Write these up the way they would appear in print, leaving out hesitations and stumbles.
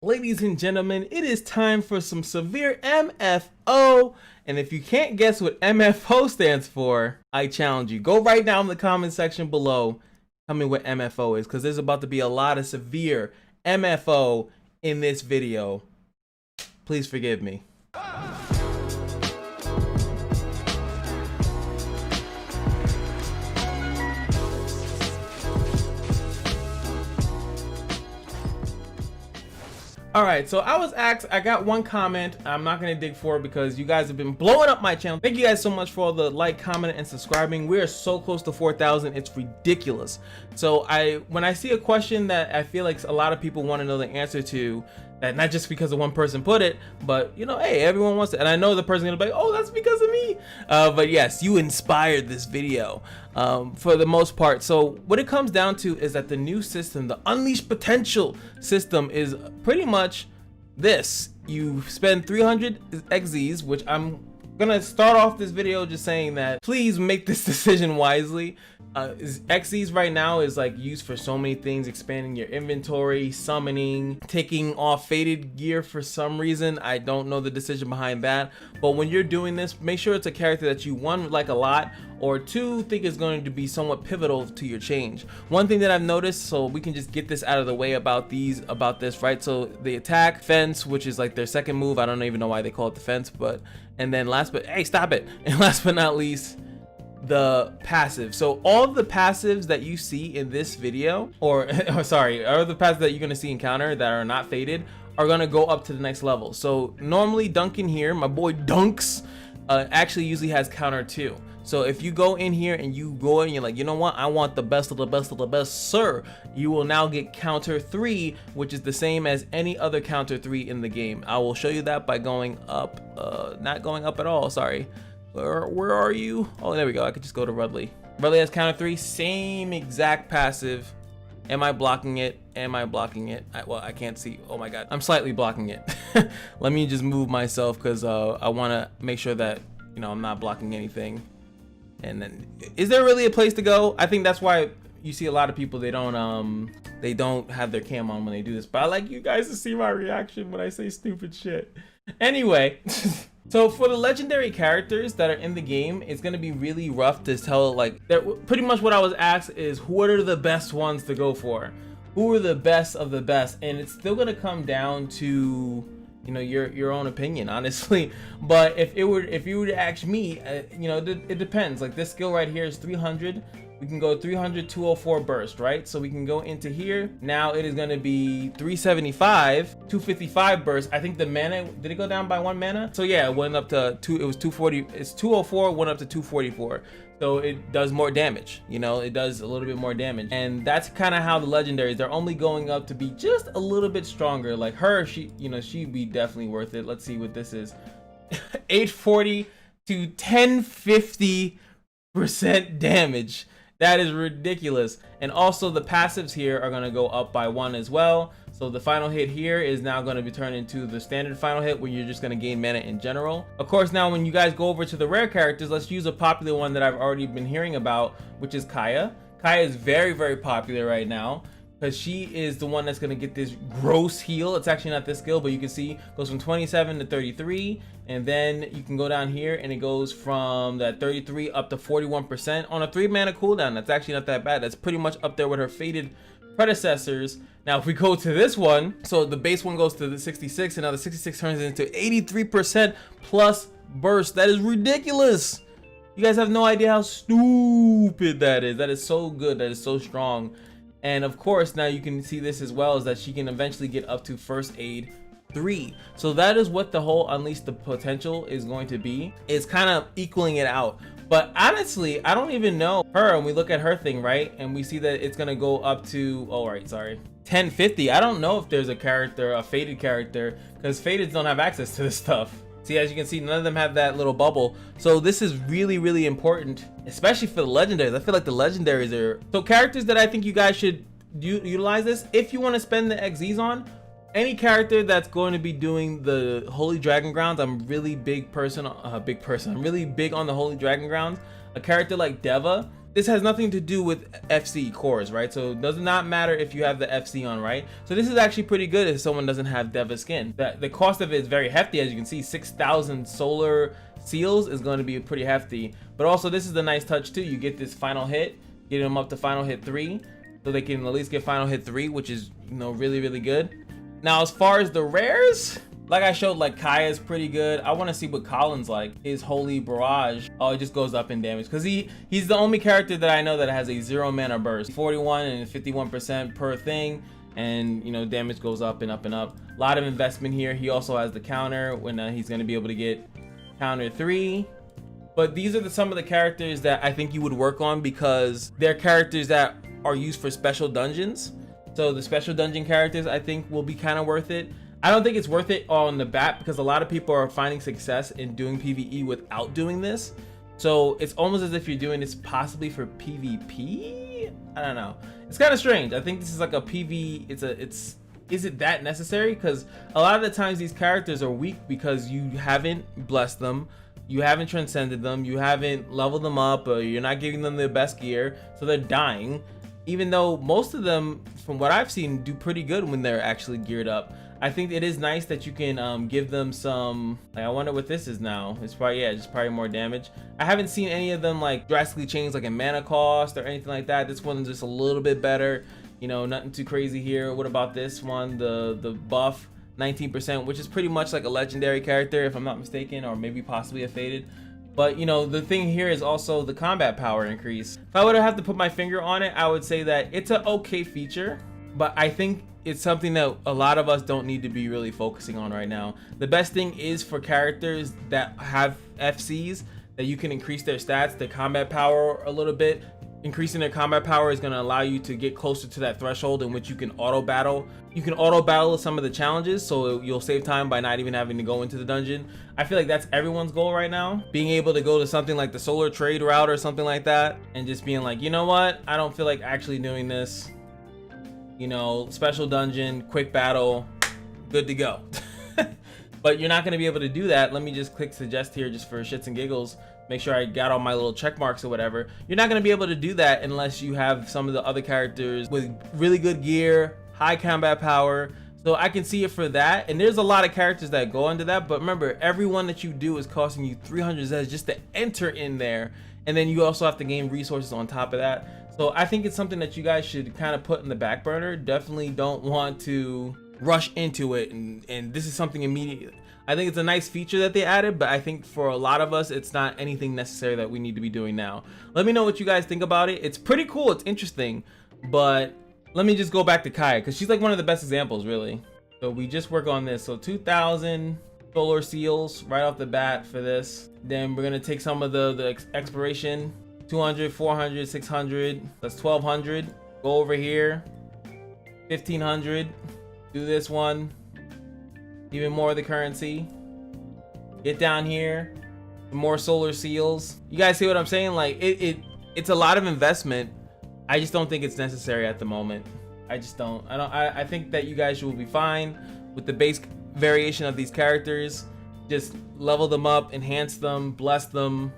Ladies and gentlemen, it is time for some severe MFO. And if you can't guess what MFO stands for, I challenge you. Go right down in the comment section below. Tell me what MFO is, because there's about to be a lot of severe MFO in this video. Please forgive me. Alright, so I was asked, I got one comment. I'm not going to dig for it because you guys have been blowing up my channel. Thank you guys so much for all the like, comment, and subscribing. We are so close to 4,000. It's ridiculous. So when I see a question that I feel like a lot of people want to know the answer to, that not just because of one person put it, but you know, hey, everyone wants it. And I know the person's gonna be like, oh, that's because of me. But yes, you inspired this video for the most part. So what it comes down to is that the new system, the Unleashed Potential system, is pretty much this. You spend 300 XZs, which I'm gonna start off this video just saying that please make this decision wisely. XZs right now is like used for so many things, expanding your inventory, summoning, taking off faded gear for some reason. I don't know the decision behind that, but when you're doing this, make sure it's a character that you, one, like a lot, or two, think is going to be somewhat pivotal to your change. One thing that I've noticed, so we can just get this out of the way about this, right? So the attack, fence, which is like their second move. I don't even know why they call it the fence, but, and then hey, stop it. And last but not least, the passive. So all of the passives that you see in this video, or the passives that you're going to see in counter that are not faded, are going to go up to the next level. So normally Duncan here, my boy Dunks, actually usually has counter 2. So if you go in here and you go in, you're like, you know what, I want the best of the best of the best, sir, you will now get counter 3, which is the same as any other counter 3 in the game. I will show you that by going up, not going up at all, sorry. Where are you? Oh, there we go. I could just go to Rudley. Rudley has counter 3, same exact passive. Am I blocking it? Am I blocking it? Well, I can't see. Oh my god, I'm slightly blocking it. Let me just move myself because I want to make sure that, you know, I'm not blocking anything. And then, is there really a place to go? I think that's why you see a lot of people, they don't have their cam on when they do this. But I like you guys to see my reaction when I say stupid shit. Anyway. So for the legendary characters that are in the game, it's going to be really rough to tell, like, pretty much what I was asked is, what are the best ones to go for? Who are the best of the best? And it's still going to come down to, you know, your own opinion, honestly. But if you were to ask me, you know, it depends. Like this skill right here is 300. We can go 300, 204 burst, right? So we can go into here. Now it is going to be 375, 255 burst. I think the mana, did it go down by 1 mana? So yeah, it went up to it was 240, it's 204, went up to 244. So it does more damage, you know, it does a little bit more damage. And that's kind of how the legendaries, they're only going up to be just a little bit stronger. Like her, you know, she'd be definitely worth it. Let's see what this is. 840 to 1050% damage. That is ridiculous. And also the passives here are going to go up by 1 as well. So the final hit here is now going to be turned into the standard final hit, where you're just going to gain mana in general. Of course, now when you guys go over to the rare characters, let's use a popular one that I've already been hearing about, which is Kaya. Kaya is very, very popular right now, because she is the one that's going to get this gross heal. It's actually not this skill, but you can see it goes from 27 to 33, and then you can go down here and it goes from that 33 up to 41% on a 3 mana cooldown. That's actually not that bad. That's pretty much up there with her faded predecessors. Now if we go to this one, so the base one goes to the 66, and now the 66 turns into 83% plus burst. That is ridiculous. You guys have no idea how stupid that is. That is so good. That is so strong. And of course, now you can see this as well, is that she can eventually get up to first aid 3. So that is what the whole Unleash the Potential is going to be. It's kind of equaling it out. But honestly, I don't even know her. And we look at her thing, right? And we see that it's going to go up to, 1050. I don't know if there's a character, a faded character, because fadeds don't have access to this stuff. See, as you can see, none of them have that little bubble. So this is really, really important, especially for the legendaries. I feel like the legendaries are... So characters that I think you guys should utilize this, if you want to spend the XZs on, any character that's going to be doing the Holy Dragon Grounds. I'm really big person. I'm really big on the Holy Dragon Grounds. A character like Deva. this has nothing to do with FC cores, right? So it does not matter if you have the FC on, right? So this is actually pretty good if someone doesn't have Deva skin. The cost of it is very hefty, as you can see. 6,000 solar seals is going to be pretty hefty. But also this is the nice touch too. You get this final hit, get them up to final hit 3, so they can at least get final hit 3, which is, you know, really, really good. Now, as far as the rares, like I showed, like Kaya's pretty good. I want to see what Colin's like. His Holy Barrage. Oh, it just goes up in damage because he's the only character that I know that has a 0 mana burst. 41 and 51% per thing, and you know, damage goes up and up and up. A lot of investment here. He also has the counter when he's going to be able to get counter 3. But these are some of the characters that I think you would work on because they're characters that are used for special dungeons. So the special dungeon characters I think will be kind of worth it. I don't think it's worth it on the bat because a lot of people are finding success in doing PvE without doing this. So it's almost as if you're doing this possibly for PvP. I don't know. It's kind of strange. I think this is like a PV. Is it that necessary? Because a lot of the times these characters are weak because you haven't blessed them, you haven't transcended them, you haven't leveled them up, or you're not giving them the best gear, so they're dying. Even though most of them, from what I've seen, do pretty good when they're actually geared up. I think it is nice that you can give them some, like, I wonder what this is now. It's probably, yeah, just probably more damage. I haven't seen any of them like drastically change like in mana cost or anything like that. This one's just a little bit better, you know, nothing too crazy here. What about this one? The buff 19%, which is pretty much like a legendary character if I'm not mistaken, or maybe possibly a faded. But you know, the thing here is also the combat power increase. If I would have to put my finger on it, I would say that it's an okay feature, but I think it's something that a lot of us don't need to be really focusing on right now. The best thing is for characters that have FCs that you can increase their stats, their combat power a little bit. Increasing their combat power is going to allow you to get closer to that threshold in which you can auto battle. You can auto battle some of the challenges, so you'll save time by not even having to go into the dungeon. I feel like that's everyone's goal right now. Being able to go to something like the solar trade route or something like that, and just being like, you know what, I don't feel like actually doing this. You know, special dungeon, quick battle, good to go. But you're not going to be able to do that. Let me just click suggest here just for shits and giggles. Make sure I got all my little check marks or whatever. You're not going to be able to do that unless you have some of the other characters with really good gear, high combat power. So I can see it for that. And there's a lot of characters that go under that. But remember, every one that you do is costing you 300 ZEUZ just to enter in there. And then you also have to gain resources on top of that. So I think it's something that you guys should kind of put in the back burner. Definitely don't want to rush into it. And this is something immediate. I think it's a nice feature that they added, but I think for a lot of us, it's not anything necessary that we need to be doing now. Let me know what you guys think about it. It's pretty cool. It's interesting, but let me just go back to Kaya because she's like one of the best examples, really. So we just work on this. So 2,000 solar seals right off the bat for this. Then we're going to take some of the exploration. 200, 400, 600, that's 1,200. Go over here, 1,500. Do this one, even more of the currency. Get down here, more solar seals. You guys see what I'm saying? Like it's a lot of investment. I just don't think it's necessary at the moment. I just don't. I think that you guys will be fine with the base variation of these characters. Just level them up, enhance them, bless them,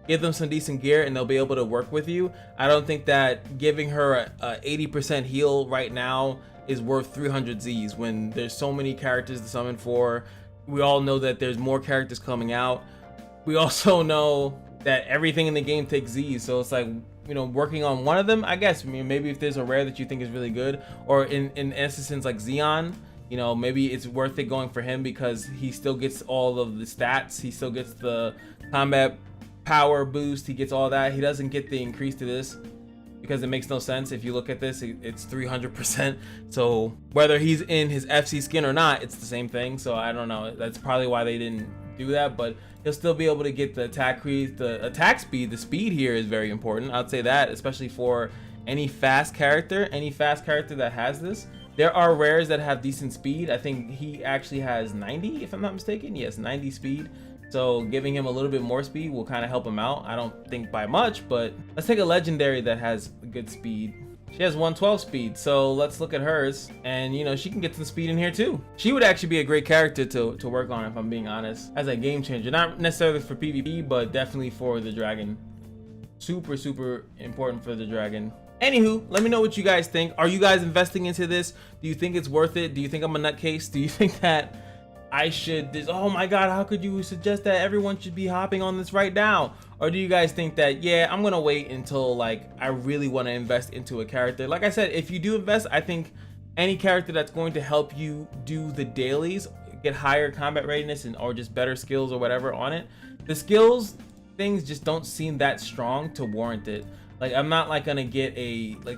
give them some decent gear, and they'll be able to work with you. I don't think that giving her a 80% heal right now is worth 300 Zs when there's so many characters to summon for. We all know that there's more characters coming out. We also know that everything in the game takes Zs, so it's like, you know, working on one of them, I guess. I mean, maybe if there's a rare that you think is really good, or in instances like Xeon, you know, maybe it's worth it going for him because he still gets all of the stats. He still gets the combat power boost. He gets all that. He doesn't get the increase to this because it makes no sense. If you look at this, it's 300%. So whether he's in his FC skin or not, it's the same thing. So I don't know. That's probably why they didn't do that, but he'll still be able to get the attack crease, the attack speed. The speed here is very important. I'd say that, especially for any fast character that has this. There are rares that have decent speed. I think he actually has 90, if I'm not mistaken. Yes, 90 speed. So giving him a little bit more speed will kind of help him out. I don't think by much, but let's take a legendary that has good speed. She has 112 speed, so let's look at hers. And you know, she can get some speed in here too. She would actually be a great character to work on, if I'm being honest, as a game changer. Not necessarily for PvP, but definitely for the dragon. super important for the dragon. Anywho, let me know what you guys think. Are you guys investing into this? Do you think it's worth it? Do you think I'm a nutcase? Do you think that I should oh my god, how could you suggest that everyone should be hopping on this right now? Or do you guys think that, yeah, I'm gonna wait until like I really want to invest into a character? Like I said, if you do invest, I think any character that's going to help you do the dailies, get higher combat readiness and or just better skills or whatever on it, the skills things just don't seem that strong to warrant it. Like I'm not like gonna get a like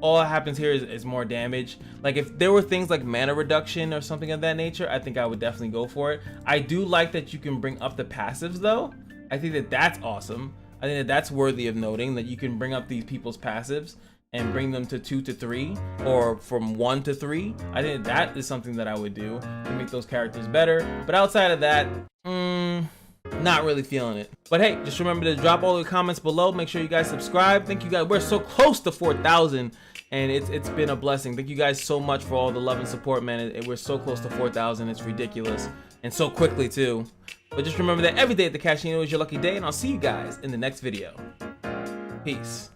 all that happens here is more damage. Like if there were things like mana reduction or something of that nature, I think I would definitely go for it. I do like that you can bring up the passives though. I think that that's awesome. I think that that's worthy of noting, that you can bring up these people's passives and bring them to 2 to 3 or from 1 to 3. I think that is something that I would do to make those characters better. But outside of that, not really feeling it. But hey, just remember to drop all the comments below. Make sure you guys subscribe. Thank you guys. We're so close to 4,000 and it's been a blessing. Thank you guys so much for all the love and support, man. We're so close to 4,000. It's ridiculous, and so quickly too. But just remember that every day at the Casino is your lucky day, and I'll see you guys in the next video. Peace.